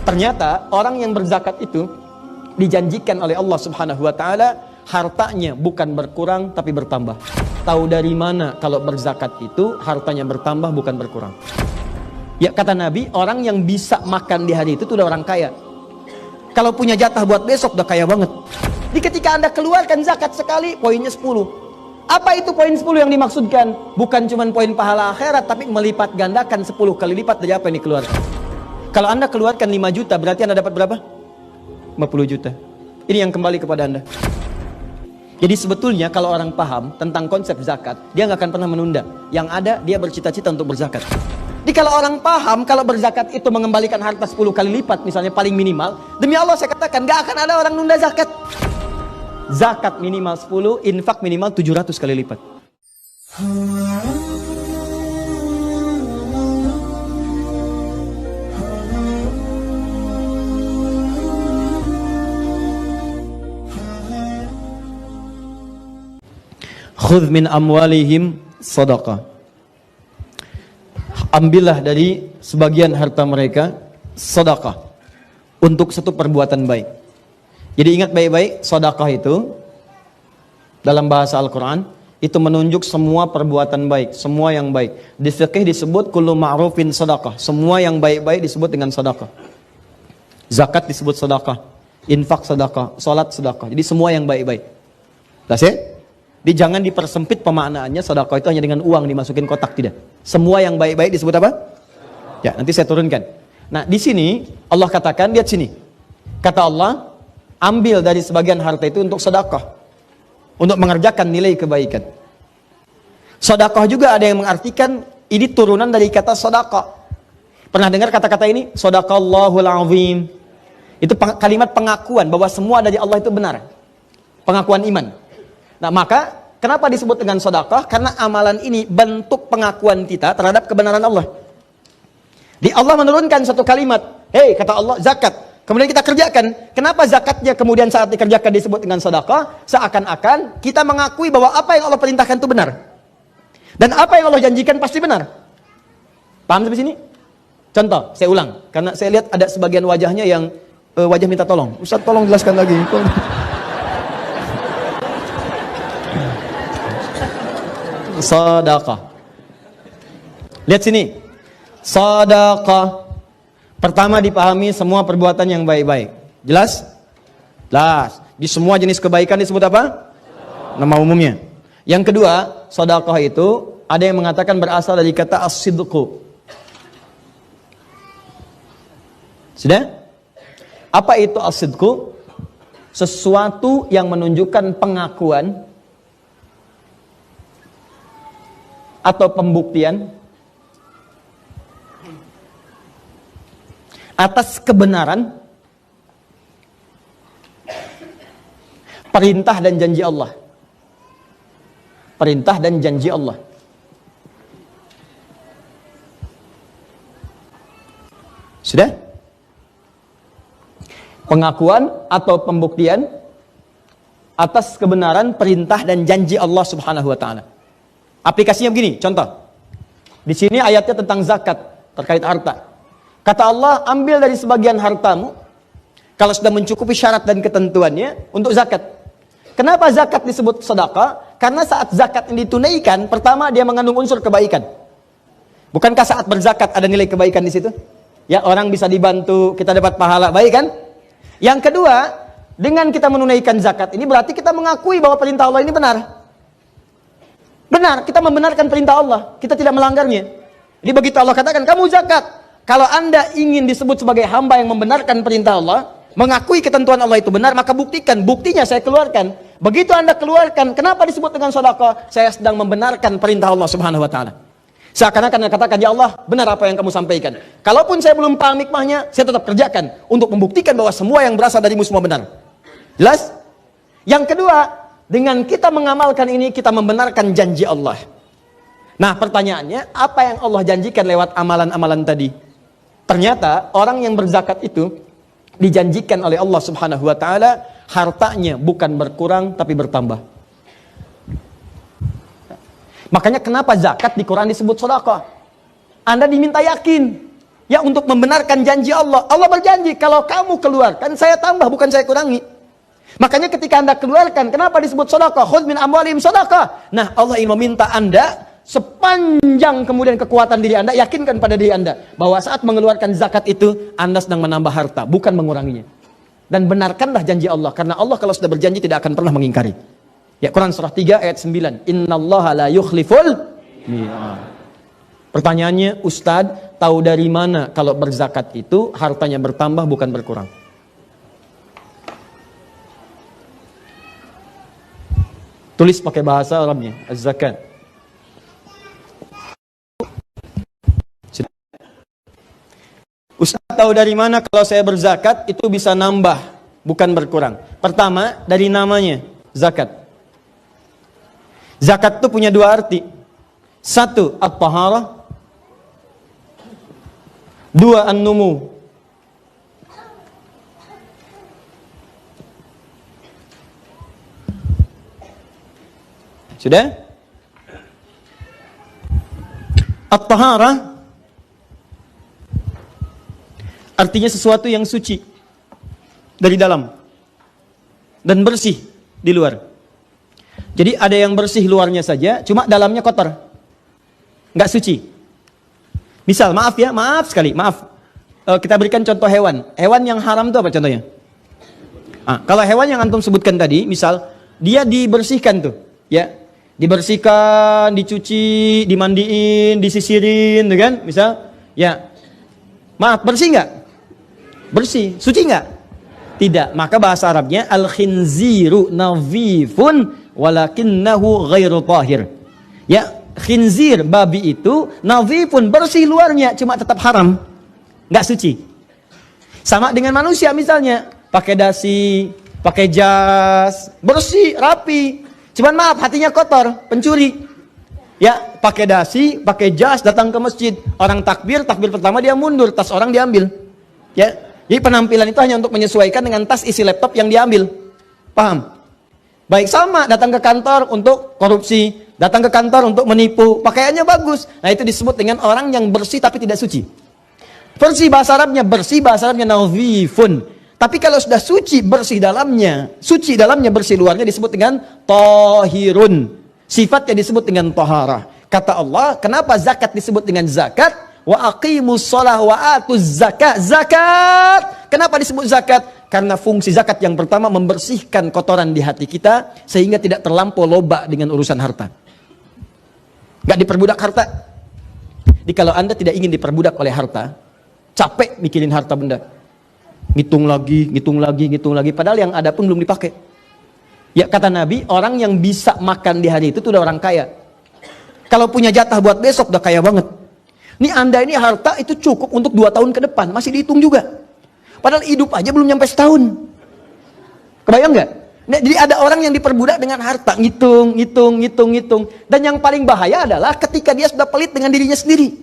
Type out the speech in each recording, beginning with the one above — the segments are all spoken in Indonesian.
Ternyata orang yang berzakat itu dijanjikan oleh Allah Subhanahu wa taala hartanya bukan berkurang tapi bertambah. Tahu dari mana kalau berzakat itu hartanya bertambah bukan berkurang? Ya kata Nabi, orang yang bisa makan di hari itu udah orang kaya. Kalau punya jatah buat besok udah kaya banget. Di ketika Anda keluarkan zakat sekali, poinnya 10. Apa itu poin 10 yang dimaksudkan? Bukan cuma poin pahala akhirat, tapi melipat gandakan 10 kali lipat dari apa yang dikeluarkan. Kalau Anda keluarkan 5 juta, berarti Anda dapat berapa? 50 juta. Ini yang kembali kepada Anda. Jadi sebetulnya kalau orang paham tentang konsep zakat, dia nggak akan pernah menunda. Yang ada, dia bercita-cita untuk berzakat. Jadi kalau orang paham, kalau berzakat itu mengembalikan harta 10 kali lipat, misalnya paling minimal, demi Allah saya katakan, nggak akan ada orang nunda zakat. Zakat minimal 10, infak minimal 700 kali lipat. Khudh min amwalihim sadaqah. Ambillah dari sebagian harta mereka sedekah untuk satu perbuatan baik. Jadi ingat baik-baik, sedekah itu dalam bahasa Al-Quran itu menunjuk semua perbuatan baik, semua yang baik. Di fikih disebut kullu ma'rufin sedekah. Semua yang baik-baik disebut dengan sedekah. Zakat disebut sedekah, infak sedekah, salat sedekah. Jadi semua yang baik-baik. Jelas ya? Jadi jangan dipersempit pemaknaannya sedekah itu hanya dengan uang dimasukin kotak, tidak. Semua yang baik-baik disebut apa? Ya, nanti saya turunkan. Nah, di sini Allah katakan, lihat sini. Kata Allah, ambil dari sebagian harta itu untuk sedekah, untuk mengerjakan nilai kebaikan. Sedekah juga ada yang mengartikan ini turunan dari kata sedekah. Pernah dengar kata-kata ini? Shadaqallahul azim. Itu kalimat pengakuan bahwa semua dari Allah itu benar. Pengakuan iman. Nah, maka kenapa disebut dengan sedekah? Karena amalan ini bentuk pengakuan kita terhadap kebenaran Allah. Di Allah menurunkan satu kalimat, hei kata Allah zakat. Kemudian kita kerjakan. Kenapa zakatnya kemudian saat dikerjakan disebut dengan sedekah? Seakan-akan kita mengakui bahwa apa yang Allah perintahkan itu benar. Dan apa yang Allah janjikan pasti benar. Paham sampai sini? Contoh, saya ulang. Karena saya lihat ada sebagian wajahnya yang wajah minta tolong. Ustaz tolong jelaskan lagi. Sedekah. Lihat sini. Sedekah. Pertama dipahami semua perbuatan yang baik-baik. Jelas? Jelas. Di semua jenis kebaikan disebut apa? Nama umumnya. Yang kedua, sedekah itu ada yang mengatakan berasal dari kata as-sidqu. Sudah? Apa itu as-sidqu? Sesuatu yang menunjukkan pengakuan atau pembuktian atas kebenaran perintah dan janji Allah. Perintah dan janji Allah. Sudah? Pengakuan atau pembuktian atas kebenaran perintah dan janji Allah Subhanahu wa taala. Aplikasinya begini, contoh. Di sini ayatnya tentang zakat terkait harta. Kata Allah, ambil dari sebagian hartamu kalau sudah mencukupi syarat dan ketentuannya untuk zakat. Kenapa zakat disebut sedekah? Karena saat zakat ini ditunaikan, pertama dia mengandung unsur kebaikan. Bukankah saat berzakat ada nilai kebaikan di situ? Ya, orang bisa dibantu, kita dapat pahala, baik kan? Yang kedua, dengan kita menunaikan zakat ini berarti kita mengakui bahwa perintah Allah ini benar. Benar, kita membenarkan perintah Allah. Kita tidak melanggarnya. Jadi begitu Allah katakan, kamu zakat. Kalau Anda ingin disebut sebagai hamba yang membenarkan perintah Allah, mengakui ketentuan Allah itu benar, maka buktikan. Buktinya saya keluarkan. Begitu Anda keluarkan, kenapa disebut dengan sedekah? Saya sedang membenarkan perintah Allah Subhanahu wa taala. Seakan-akan Anda katakan, ya Allah, benar apa yang kamu sampaikan. Kalaupun saya belum paham hikmahnya, saya tetap kerjakan untuk membuktikan bahwa semua yang berasal darimu semua benar. Jelas? Yang kedua, dengan kita mengamalkan ini, kita membenarkan janji Allah. Nah, pertanyaannya, apa yang Allah janjikan lewat amalan-amalan tadi? Ternyata, orang yang berzakat itu dijanjikan oleh Allah Subhanahu wa taala, hartanya bukan berkurang, tapi bertambah. Makanya kenapa zakat di Quran disebut sedekah? Anda diminta yakin. Ya, untuk membenarkan janji Allah. Allah berjanji, kalau kamu keluarkan, saya tambah, bukan saya kurangi. Makanya ketika Anda keluarkan, kenapa disebut sedekah? Khudz min amwalihim sedekah. Nah, Allah ingin meminta Anda, sepanjang kemudian kekuatan diri Anda, yakinkan pada diri Anda, bahwa saat mengeluarkan zakat itu, Anda sedang menambah harta, bukan menguranginya. Dan benarkanlah janji Allah, karena Allah kalau sudah berjanji tidak akan pernah mengingkari. Ya, Quran surah 3 ayat 9. Innallaha la yukhliful mi'ad. Pertanyaannya, Ustadz, tahu dari mana kalau berzakat itu hartanya bertambah bukan berkurang? Tulis pakai bahasa Arabnya, az-zakat. Ustadz, tahu dari mana kalau saya berzakat itu bisa nambah bukan berkurang? Pertama, dari namanya, zakat. Zakat itu punya dua arti. Satu, at-taharah. Dua, an-numu. Sudah? At-taharah artinya sesuatu yang suci dari dalam dan bersih di luar. Jadi ada yang bersih luarnya saja, cuma dalamnya kotor, nggak suci. Misal, maaf ya, maaf sekali, maaf. Kita berikan contoh hewan. Hewan yang haram itu apa contohnya? Kalau hewan yang antum sebutkan tadi, misal dia dibersihkan tuh, ya, dibersihkan, dicuci, dimandiin, disisirin, gitu kan? Misal, ya, maaf, bersih nggak? Bersih, suci nggak? Tidak. Maka bahasa Arabnya al-khinziru nadhifun walakinnahu ghairu tahir. Ya, khinzir, babi itu nadhifun, bersih luarnya, cuma tetap haram, nggak suci. Sama dengan manusia misalnya, pakai dasi, pakai jas, bersih, rapi, cuman maaf hatinya kotor, pencuri. Ya, pakai dasi, pakai jas, datang ke masjid, orang takbir pertama dia mundur, tas orang diambil. Ya, jadi penampilan itu hanya untuk menyesuaikan dengan tas isi laptop yang diambil. Paham? Baik, sama datang ke kantor untuk korupsi, datang ke kantor untuk menipu, pakaiannya bagus. Nah, itu disebut dengan orang yang bersih tapi tidak suci. Bersih bahasa Arabnya nadhifun. Tapi kalau sudah suci dalamnya, bersih luarnya, disebut dengan tahirun. Sifatnya disebut dengan taharah. Kata Allah, kenapa zakat disebut dengan zakat? Wa aqimus shalah wa atuz zakat. Zakat. Kenapa disebut zakat? Karena fungsi zakat yang pertama membersihkan kotoran di hati kita sehingga tidak terlampau loba dengan urusan harta. Gak diperbudak harta. Jadi kalau Anda tidak ingin diperbudak oleh harta, capek mikirin harta benda. Ngitung lagi, padahal yang ada pun belum dipakai. Ya, kata Nabi, orang yang bisa makan di hari itu udah orang kaya. Kalau punya jatah buat besok udah kaya banget. Ini Anda ini harta itu cukup untuk 2 tahun ke depan, masih dihitung juga. Padahal hidup aja belum nyampe setahun. Kebayang nggak? Nah, jadi ada orang yang diperbudak dengan harta, ngitung. Dan yang paling bahaya adalah ketika dia sudah pelit dengan dirinya sendiri.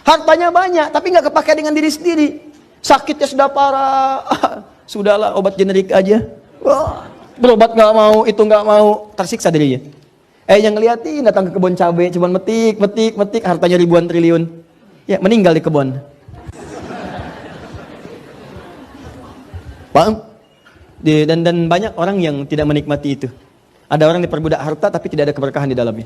Hartanya banyak, tapi nggak kepakai dengan diri sendiri. Sakitnya sudah parah, sudahlah obat generik aja. Wah, berobat nggak mau, itu nggak mau, tersiksa dirinya. Yang ngeliatin datang ke kebun cabai, cuman metik, hartanya ribuan triliun. Ya, meninggal di kebun. Paham? Dan banyak orang yang tidak menikmati itu. Ada orang diperbudak harta tapi tidak ada keberkahan di dalamnya.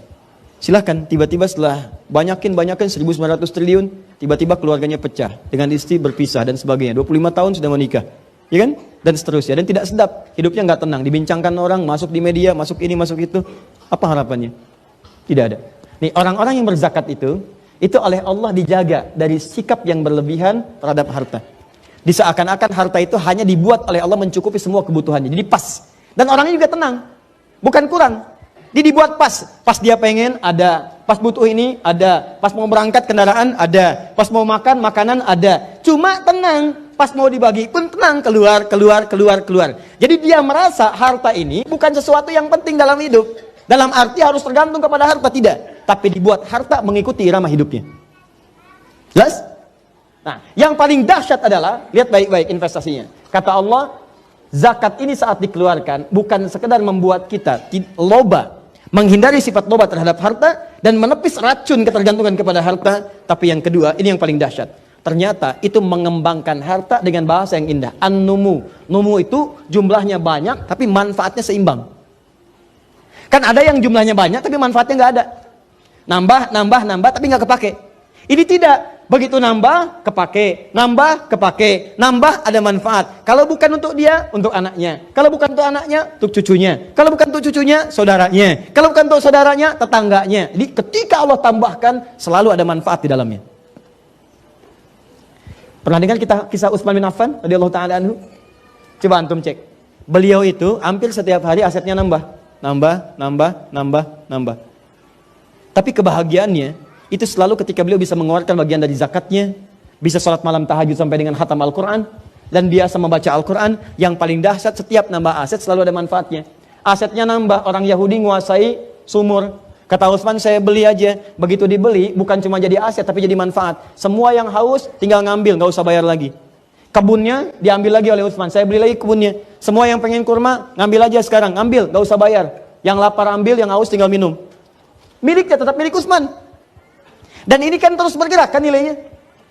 Silahkan, tiba-tiba setelah banyakin 1.900 triliun, tiba-tiba keluarganya pecah, dengan istri berpisah dan sebagainya. 25 tahun sudah menikah, ya kan? Dan seterusnya, dan tidak sedap, hidupnya nggak tenang, dibincangkan orang, masuk di media, masuk ini, masuk itu. Apa harapannya? Tidak ada. Nih, orang-orang yang berzakat itu oleh Allah dijaga dari sikap yang berlebihan terhadap harta. Diseakan-akan harta itu hanya dibuat oleh Allah mencukupi semua kebutuhannya. Jadi pas. Dan orangnya juga tenang. Bukan kurang. Dia dibuat pas. Pas dia pengen ada. Pas butuh ini ada. Pas mau berangkat kendaraan ada. Pas mau makan makanan ada. Cuma tenang. Pas mau dibagi pun tenang. Keluar. Jadi dia merasa harta ini bukan sesuatu yang penting dalam hidup. Dalam arti harus tergantung kepada harta. Tidak. Tapi dibuat harta mengikuti irama hidupnya. Jelas? Nah, yang paling dahsyat adalah, lihat baik-baik investasinya. Kata Allah, zakat ini saat dikeluarkan, bukan sekedar membuat kita loba, menghindari sifat loba terhadap harta, dan menepis racun ketergantungan kepada harta. Tapi yang kedua, ini yang paling dahsyat. ternyata itu mengembangkan harta dengan bahasa yang indah. An-numu. Numu itu jumlahnya banyak tapi manfaatnya seimbang. Kan ada yang jumlahnya banyak tapi manfaatnya nggak ada. Nambah tapi nggak kepake. Ini tidak. Begitu nambah, kepake. Nambah, kepake. Nambah, ada manfaat. Kalau bukan untuk dia, untuk anaknya. Kalau bukan untuk anaknya, untuk cucunya. Kalau bukan untuk cucunya, saudaranya. Kalau bukan untuk saudaranya, tetangganya. Jadi ketika Allah tambahkan, selalu ada manfaat di dalamnya. Pernah dengar kisah Utsman bin Affan radhiyallahu taala anhu? Coba antum cek. Beliau itu hampir setiap hari asetnya nambah. Nambah. Tapi kebahagiaannya itu selalu ketika beliau bisa mengeluarkan bagian dari zakatnya, bisa sholat malam tahajud sampai dengan khatam Al-Quran, dan biasa membaca Al-Quran. Yang paling dahsyat, setiap nambah aset selalu ada manfaatnya. Asetnya nambah, orang Yahudi menguasai sumur. Kata Utsman, saya beli aja. Begitu dibeli, bukan cuma jadi aset, tapi jadi manfaat. Semua yang haus, tinggal ngambil, gak usah bayar lagi. Kebunnya, diambil lagi oleh Utsman. Saya beli lagi kebunnya. Semua yang pengen kurma, ngambil aja sekarang. Ngambil, gak usah bayar. Yang lapar ambil, yang haus tinggal minum. Miliknya tetap milik Utsman. Dan ini kan terus bergerak kan nilainya.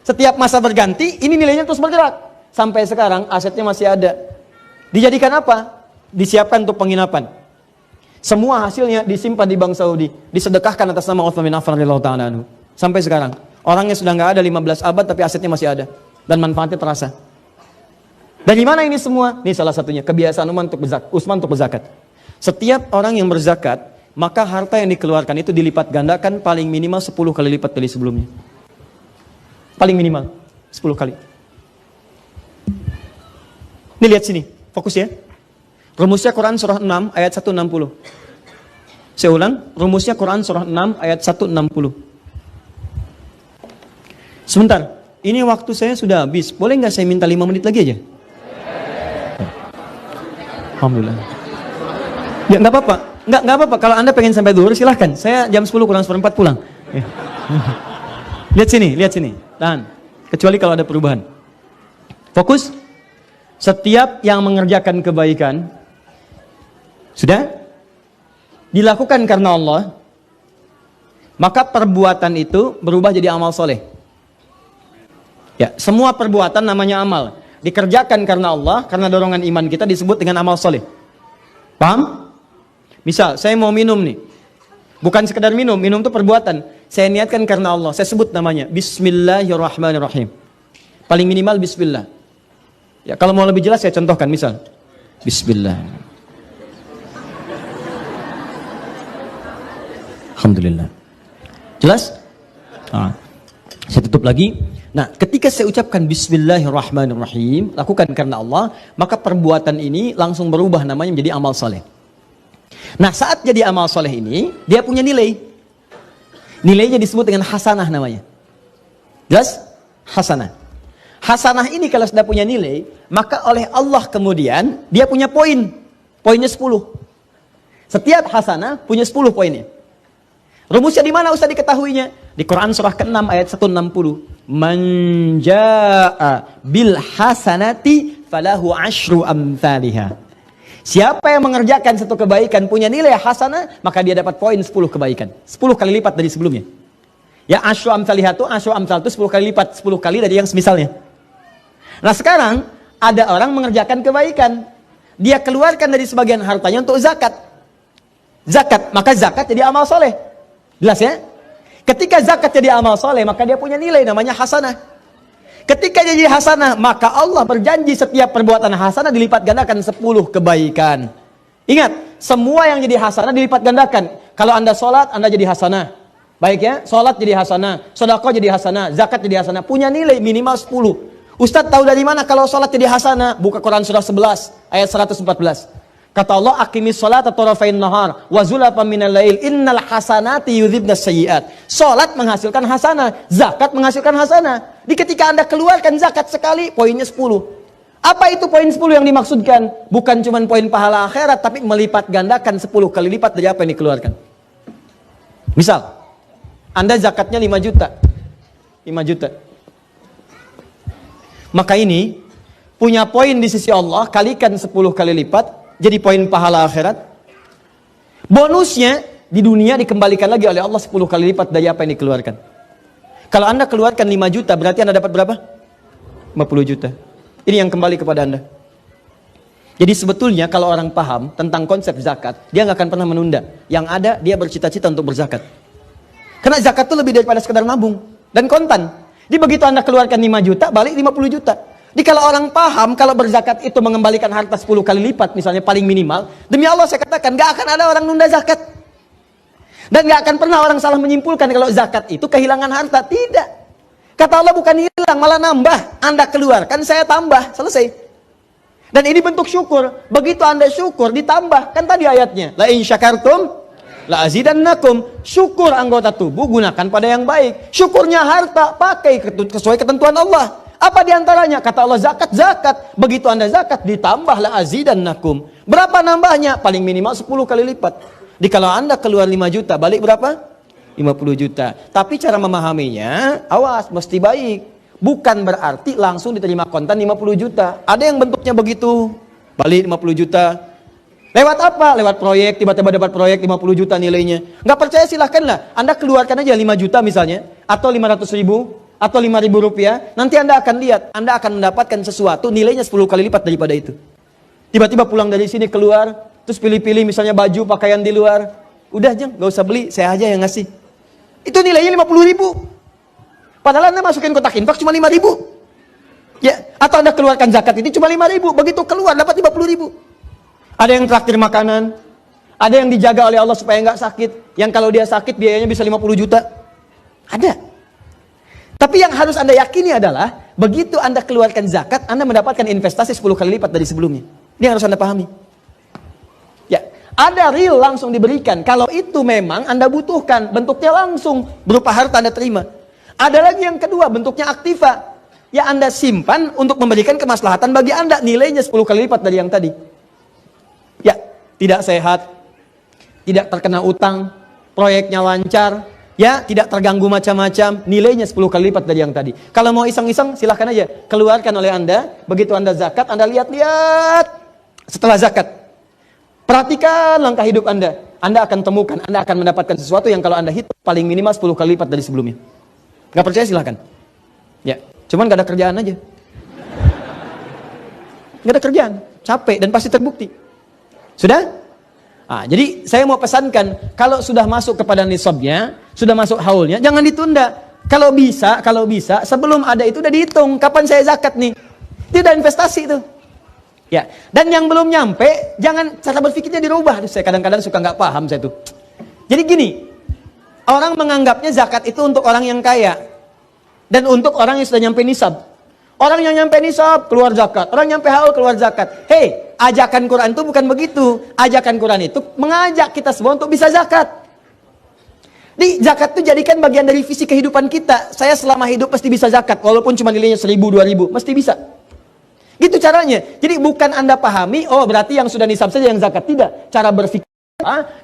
Setiap masa berganti, ini nilainya terus bergerak. Sampai sekarang asetnya masih ada. Dijadikan apa? Disiapkan untuk penginapan. Semua hasilnya disimpan di Bank Saudi, disedekahkan atas nama Utsman bin Affan radhiyallahu taala anhu. Sampai sekarang. Orangnya sudah nggak ada 15 abad tapi asetnya masih ada dan manfaatnya terasa. Dan di mana ini semua? Ini salah satunya kebiasaan Utsman untuk berzakat. Setiap orang yang berzakat, maka harta yang dikeluarkan itu dilipat gandakan paling minimal 10 kali lipat dari sebelumnya. Paling minimal 10 kali. Ini lihat sini, fokus ya. Rumusnya Quran surah 6 ayat 160. Saya ulang, rumusnya Quran surah 6 ayat 160. Sebentar, ini waktu saya sudah habis. Boleh nggak saya minta 5 menit lagi aja? Alhamdulillah. Ya nggak apa-apa. Nggak apa-apa, kalau Anda pengen sampai dulu silahkan. Saya jam 10 kurang seperempat pulang. Lihat sini. Tahan. Kecuali kalau ada perubahan. Fokus. Setiap yang mengerjakan kebaikan, sudah dilakukan karena Allah, maka perbuatan itu berubah jadi amal soleh. Ya, semua perbuatan namanya amal. Dikerjakan karena Allah, karena dorongan iman kita disebut dengan amal soleh. Paham? Misal, saya mau minum nih. Bukan sekedar minum itu perbuatan. Saya niatkan karena Allah, saya sebut namanya. Bismillahirrahmanirrahim. Paling minimal bismillah. Ya, kalau mau lebih jelas saya contohkan, misal. Bismillah. Alhamdulillah. Jelas? Saya tutup lagi. Nah, ketika saya ucapkan Bismillahirrahmanirrahim, lakukan karena Allah, maka perbuatan ini langsung berubah namanya menjadi amal soleh. Nah, saat jadi amal soleh ini, dia punya nilai. Nilainya disebut dengan hasanah namanya. Jelas? Hasanah. Hasanah ini kalau sudah punya nilai, maka oleh Allah kemudian, dia punya poin. Poinnya 10. Setiap hasanah punya 10 poinnya. Rumusnya di mana Ustaz diketahuinya? Di Quran surah ke-6 ayat 160. Man jaa'a bil hasanati falahu asyru amthaliha. Siapa yang mengerjakan satu kebaikan punya nilai hasanah, maka dia dapat poin 10 kebaikan. 10 kali lipat dari sebelumnya. Ya, asyru amthaliha itu, asyru amthal itu 10 kali lipat, 10 kali dari yang semisalnya. Nah, sekarang ada orang mengerjakan kebaikan. Dia keluarkan dari sebagian hartanya untuk zakat. Zakat, maka zakat jadi amal soleh. Jelas ya? Ketika zakat jadi amal soleh, maka dia punya nilai namanya hasanah. Ketika jadi hasanah, maka Allah berjanji setiap perbuatan hasanah dilipat gandakan 10 kebaikan. Ingat, semua yang jadi hasanah dilipat gandakan. Kalau Anda sholat, Anda jadi hasanah. Baik ya, sholat jadi hasanah, sedekah jadi hasanah, zakat jadi hasanah. Punya nilai minimal 10. Ustadz tahu dari mana kalau sholat jadi hasanah? Buka Quran surah 11 ayat 114. Kata Allah, aqimis sholata tarafain nahar wa zulafan minal lail innal hasanati yudhibnas sayyiat. Sholat menghasilkan hasanah, zakat menghasilkan hasanah. Di ketika Anda keluarkan zakat sekali, poinnya 10. Apa itu poin 10 yang dimaksudkan? Bukan cuma poin pahala akhirat, tapi melipat gandakan 10 kali lipat dari apa yang dikeluarkan. Misal, Anda zakatnya 5 juta. 5 juta. Maka ini punya poin di sisi Allah, kalikan 10 kali lipat, jadi poin pahala akhirat. Bonusnya di dunia dikembalikan lagi oleh Allah 10 kali lipat dari apa yang dikeluarkan. Kalau Anda keluarkan 5 juta, berarti Anda dapat berapa? 50 juta. Ini yang kembali kepada Anda. Jadi sebetulnya kalau orang paham tentang konsep zakat, dia nggak akan pernah menunda. Yang ada, dia bercita-cita untuk berzakat. Karena zakat itu lebih daripada sekedar nabung dan kontan. Jadi begitu Anda keluarkan 5 juta, balik 50 juta. Jadi kalau orang paham, kalau berzakat itu mengembalikan harta 10 kali lipat, misalnya paling minimal, demi Allah saya katakan, nggak akan ada orang nunda zakat. Dan nggak akan pernah orang salah menyimpulkan kalau zakat itu kehilangan harta. Tidak. Kata Allah bukan hilang, malah nambah. Anda keluarkan, saya tambah. Selesai. Dan ini bentuk syukur. Begitu Anda syukur, ditambah. Kan tadi ayatnya. La in syakartum, la azidannakum. Syukur anggota tubuh, gunakan pada yang baik. Syukurnya harta, pakai sesuai ketentuan Allah. Apa diantaranya? Kata Allah zakat, zakat. Begitu Anda zakat, ditambah la azidannakum. Berapa nambahnya? Paling minimal 10 kali lipat. Jadi kalau Anda keluar 5 juta, balik berapa? 50 juta. Tapi cara memahaminya, awas, mesti baik. Bukan berarti langsung diterima kontan 50 juta. Ada yang bentuknya begitu. Balik 50 juta. Lewat apa? Lewat proyek, tiba-tiba dapat proyek 50 juta nilainya. Nggak percaya silahkanlah. Anda keluarkan aja 5 juta misalnya. Atau 500 ribu. Atau 5.000 rupiah. Nanti Anda akan lihat. Anda akan mendapatkan sesuatu nilainya 10 kali lipat daripada itu. Tiba-tiba pulang dari sini keluar. Terus pilih-pilih misalnya baju, pakaian di luar. Udah Jeng, gak usah beli, saya aja yang ngasih. Itu nilainya 50 ribu. Padahal Anda masukin kotak infak cuma 5 ribu. Ya, atau Anda keluarkan zakat ini cuma 5 ribu. Begitu keluar dapat 50 ribu. Ada yang traktir makanan. Ada yang dijaga oleh Allah supaya nggak sakit. Yang kalau dia sakit biayanya bisa 50 juta. Ada. Tapi yang harus Anda yakini adalah, begitu Anda keluarkan zakat, Anda mendapatkan investasi 10 kali lipat dari sebelumnya. Ini yang harus Anda pahami. Ada real langsung diberikan. Kalau itu memang Anda butuhkan, bentuknya langsung berupa harta Anda terima. Ada lagi yang kedua, bentuknya aktiva. Ya Anda simpan untuk memberikan kemaslahatan bagi Anda. Nilainya 10 kali lipat dari yang tadi. Ya, tidak sehat, tidak terkena utang, proyeknya lancar, ya tidak terganggu macam-macam, nilainya 10 kali lipat dari yang tadi. Kalau mau iseng-iseng silahkan aja. Keluarkan oleh Anda, begitu Anda zakat, Anda lihat-lihat setelah zakat. Perhatikan langkah hidup Anda. Anda akan temukan, Anda akan mendapatkan sesuatu yang kalau Anda hitung paling minimal 10 kali lipat dari sebelumnya. Gak percaya silahkan. Ya, cuman gak ada kerjaan aja. Gak ada kerjaan, capek dan pasti terbukti. Sudah? Nah, jadi saya mau pesankan, kalau sudah masuk kepada nisabnya, sudah masuk haulnya, jangan ditunda. Kalau bisa, sebelum ada itu udah dihitung, kapan saya zakat nih. Itu udah investasi itu. Ya, dan yang belum nyampe, jangan cara berpikirnya dirubah. Saya kadang-kadang suka nggak paham saya tuh. Jadi gini, orang menganggapnya zakat itu untuk orang yang kaya dan untuk orang yang sudah nyampe nisab. Orang yang nyampe nisab keluar zakat, orang nyampe haul keluar zakat. Hei, ajakan Quran itu bukan begitu. Ajakan Quran itu mengajak kita semua untuk bisa zakat. Di zakat itu jadikan bagian dari visi kehidupan kita. Saya selama hidup pasti bisa zakat, walaupun cuma nilainya 1.000, 2.000, mesti bisa. Gitu caranya. Jadi bukan Anda pahami, oh berarti yang sudah nisab saja yang zakat. Tidak. Cara berpikir.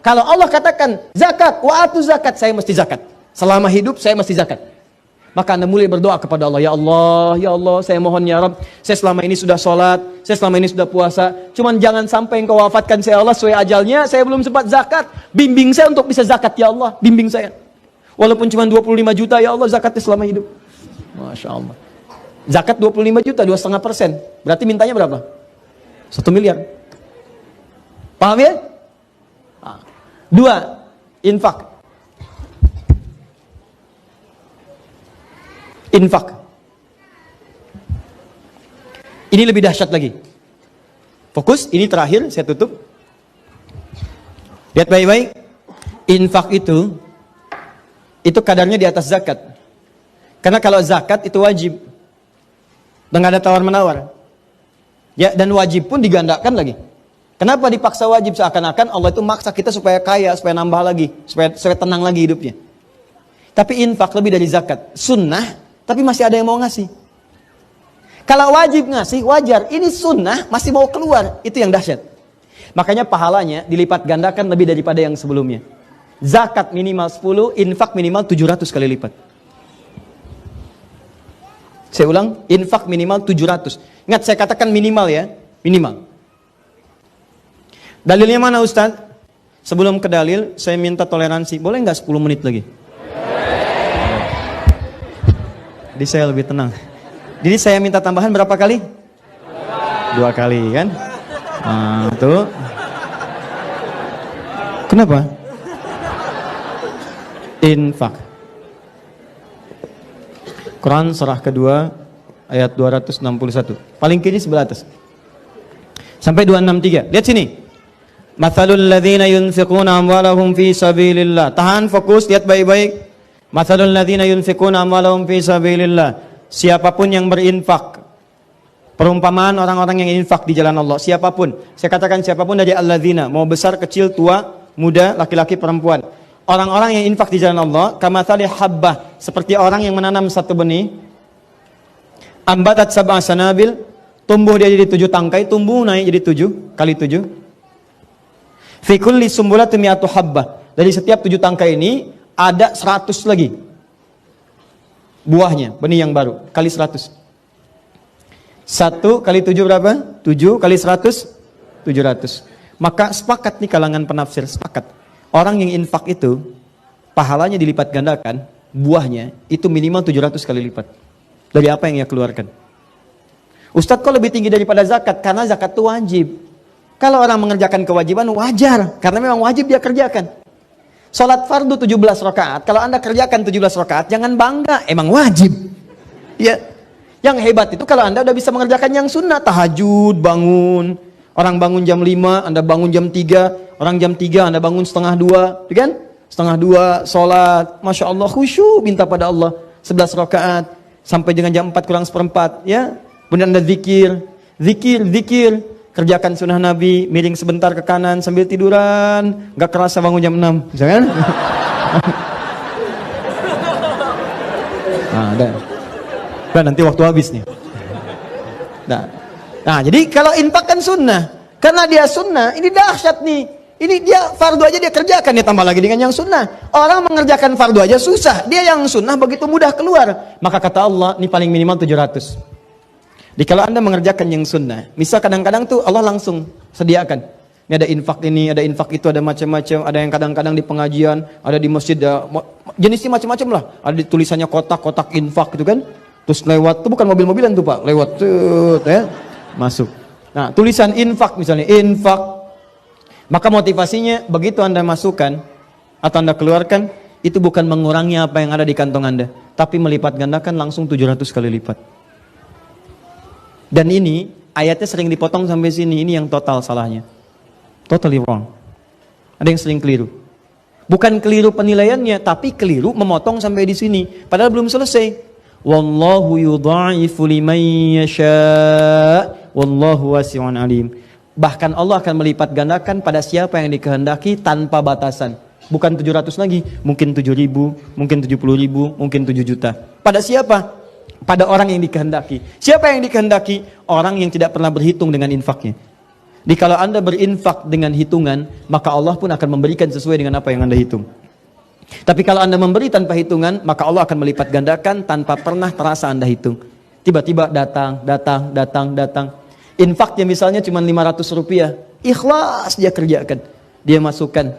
Kalau Allah katakan zakat, wa'atu zakat, saya mesti zakat. Selama hidup saya mesti zakat. Maka Anda mulai berdoa kepada Allah. Ya Allah, saya mohon ya Rabb. Saya selama ini sudah sholat, saya selama ini sudah puasa. Cuman jangan sampai Engkau wafatkan saya Allah sesuai ajalnya. Saya belum sempat zakat. Bimbing saya untuk bisa zakat ya Allah. Bimbing saya. Walaupun cuma 25 juta ya Allah zakatnya selama hidup. Masya Allah. Zakat 25 juta, 2,5%. Berarti mintanya berapa? 1 miliar. Paham ya? 2. Infak. Infak. Ini lebih dahsyat lagi. Fokus, ini terakhir, saya tutup. Lihat baik-baik. Infak itu kadarnya di atas zakat. Karena kalau zakat itu wajib. Dan gak ada tawar-menawar. Ya, dan wajib pun digandakan lagi. Kenapa dipaksa wajib? Seakan-akan Allah itu maksa kita supaya kaya, supaya nambah lagi, supaya tenang lagi hidupnya. Tapi infak lebih dari zakat. Sunnah, tapi masih ada yang mau ngasih. Kalau wajib ngasih, wajar. Ini sunnah, masih mau keluar. Itu yang dahsyat. Makanya pahalanya dilipat gandakan lebih daripada yang sebelumnya. Zakat minimal 10, infak minimal 700 kali lipat. Saya ulang, infak minimal 700. Ingat, saya katakan minimal ya. Minimal. Dalilnya mana Ustaz? Sebelum ke dalil, saya minta toleransi. Boleh nggak 10 menit lagi? Jadi saya lebih tenang. Jadi saya minta tambahan berapa kali? 2 kali kan? Nah, tuh. Kenapa? Infak. Quran surah kedua ayat 261. Paling kiri sebelah atas. Sampai 263. Lihat sini. Mathalul ladzina yunfiquna amwalahum fi sabilillah. Tahan, fokus, lihat baik-baik. Mathalul ladzina yunfiquna amwalahum fi sabilillah. Siapapun yang berinfak, perumpamaan orang-orang yang infak di jalan Allah, siapapun, saya katakan siapapun dari alladzina, mau besar, kecil, tua, muda, laki-laki, perempuan. Orang-orang yang infak di jalan Allah, kamathali habbah, seperti orang yang menanam satu benih, ambatat sab'a sanabil, tumbuh dia jadi 7 tangkai, tumbuh naik jadi 7 kali 7. Fi kulli sumbulatin mi'atu habbah. Dari setiap 7 tangkai ini ada 100 lagi buahnya, benih yang baru, kali 100. 1 kali 7 berapa? 7 kali 100, 700. Maka sepakat nih kalangan penafsir, sepakat. Orang yang infak itu, pahalanya dilipat gandakan, buahnya itu minimal 700 kali lipat. Dari apa yang ia keluarkan. Ustadz kok lebih tinggi daripada zakat? Karena zakat itu wajib. Kalau orang mengerjakan kewajiban, wajar. Karena memang wajib dia kerjakan. Salat fardu 17 rakaat, kalau Anda kerjakan 17 rakaat, jangan bangga, emang wajib. Ya. Yang hebat itu kalau Anda udah bisa mengerjakan yang sunnah, tahajud, bangun. Orang bangun jam 5, Anda bangun jam 3, orang jam 3 Anda bangun setengah 2, kan? Setengah 2 salat, Masya Allah khusyuk minta pada Allah 11 rakaat sampai dengan jam 4 kurang seperempat, ya. Kemudian Anda zikir, kerjakan sunnah Nabi, miring sebentar ke kanan sambil tiduran, nggak kerasa bangun jam 6, jangan? Nah, udah nanti waktu habis nih. Nah, jadi kalau infak kan sunnah, karena dia sunnah, ini dahsyat nih. Ini dia fardu aja dia kerjakan, dia tambah lagi dengan yang sunnah. Orang mengerjakan fardu aja susah, dia yang sunnah begitu mudah keluar. Maka kata Allah, ini paling minimal 700. Jadi kalau Anda mengerjakan yang sunnah, misal kadang-kadang tuh Allah langsung sediakan. Ini ada infak ini, ada infak itu, ada macam-macam. Ada yang kadang-kadang di pengajian, ada di masjid, jenisnya macam-macam lah. Ada tulisannya kotak-kotak infak gitu kan. Terus lewat, tuh bukan mobil-mobilan tuh Pak, lewat tuh ya, masuk. Nah, tulisan infak misalnya, infak. Maka motivasinya begitu Anda masukkan atau Anda keluarkan, itu bukan mengurangi apa yang ada di kantong Anda, tapi melipat gandakan langsung 700 kali lipat. Dan ini ayatnya sering dipotong sampai sini, ini yang total salahnya. Totally wrong. Ada yang sering keliru. Bukan keliru penilaiannya, tapi keliru memotong sampai di sini. Padahal belum selesai. Wallahu yudha'ifu liman yasha' wallahu wasi'un alim. Bahkan Allah akan melipat gandakan pada siapa yang dikehendaki tanpa batasan. Bukan 700 lagi, mungkin 7.000, mungkin 70.000, mungkin 7 juta. Pada siapa? Pada orang yang dikehendaki. Siapa yang dikehendaki? Orang yang tidak pernah berhitung dengan infaknya. Jadi kalau Anda berinfak dengan hitungan, maka Allah pun akan memberikan sesuai dengan apa yang Anda hitung. Tapi kalau Anda memberi tanpa hitungan, maka Allah akan melipat gandakan tanpa pernah terasa Anda hitung. Tiba-tiba datang. Infaknya misalnya cuma 500 rupiah. Ikhlas dia kerjakan. Dia masukkan.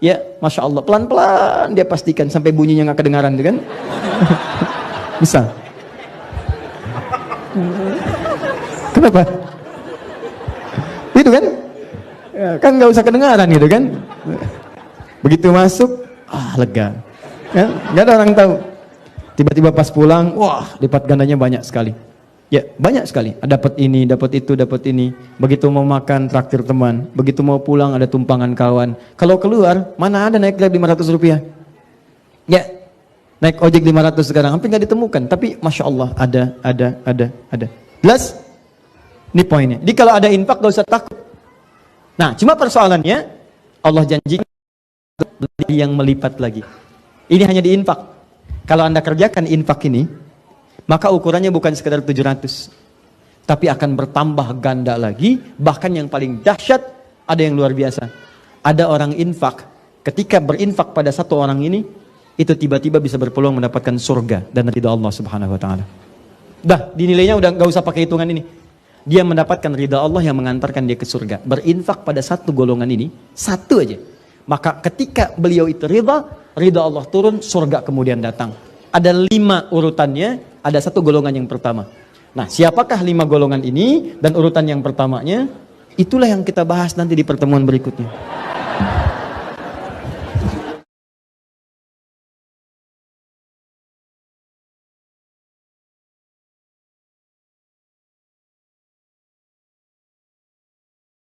Ya, Masya Allah. Pelan-pelan dia pastikan sampai bunyinya nggak kedengaran, kan? Bisa. Kenapa? Itu kan? Ya, kan nggak usah kedengaran gitu kan? Begitu masuk, lega. Ya, nggak ada orang tahu. Tiba-tiba pas pulang, wah, lipat gandanya banyak sekali. Ya, banyak sekali. Dapat ini, dapat itu, dapat ini. Begitu mau makan, traktir teman. Begitu mau pulang, ada tumpangan kawan. Kalau keluar, mana ada naik Grab 500 rupiah? Ya, naik ojek 500 sekarang, hampir nggak ditemukan. Tapi Masya Allah, ada. Jelas? Ini poinnya. Jadi kalau ada infak, gak usah takut. Nah, cuma persoalannya, Allah janjikan yang melipat lagi. Ini hanya di infak. Kalau Anda kerjakan infak ini, maka ukurannya bukan sekedar 700, tapi akan bertambah ganda lagi. Bahkan yang paling dahsyat, ada yang luar biasa. Ada orang infak, ketika berinfak pada satu orang ini, itu tiba-tiba bisa berpeluang mendapatkan surga dan ridha Allah Subhanahu wa taala. Dah, dinilainya udah gak usah pakai hitungan ini. Dia mendapatkan ridha Allah yang mengantarkan dia ke surga. Berinfak pada satu golongan ini, satu aja. Maka ketika beliau itu ridha Allah turun, surga kemudian datang. Ada 5 urutannya, ada satu golongan yang pertama. Nah, siapakah 5 golongan ini dan urutan yang pertamanya? Itulah yang kita bahas nanti di pertemuan berikutnya.